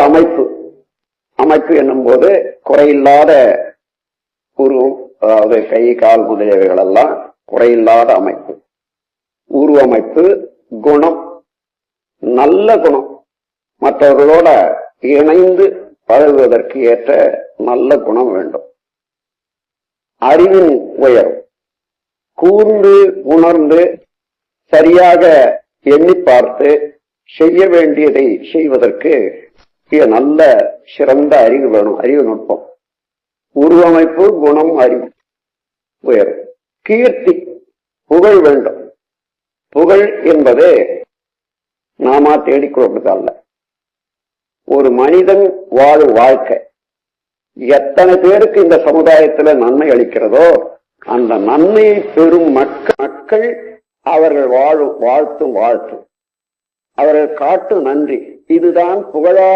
அமைப்பு அமைப்பு என்னும் போது குறையில்லாத உருவம், அதாவது கை கால் முதலியவைகள் எல்லாம் குறையில்லாத அமைப்பு. உருவமைப்பு, குணம், நல்ல குணம், மற்றவர்களோட இணைந்து பழகுவதற்கு ஏற்ற நல்ல குணம் வேண்டும். அறிவின் உயர்வு, கூர்ந்து உணர்ந்து சரியாக எண்ணி பார்த்து செய்ய வேண்டியதை செய்வதற்கு நல்ல சிறந்த அறிவு வேணும். அறிவு நுட்பம், உருவமைப்பு, குணம், அறிவு உயர்வு. கீர்த்தி, புகழ் வேண்டும். புகழ் என்பது நாம தேடிக்கொள்வதல்ல, ஒரு மனிதன் வாழும் வாழ்க்கை எத்தனை பேருக்கு இந்த சமுதாயத்துல நன்மை அளிக்கிறதோ அந்த நன்மையை பெறும் மக்கள் அவர்கள் வாழ்த்தும் வாழ்த்து, அவர்கள் காட்டும் நன்றி, இதுதான் புகழா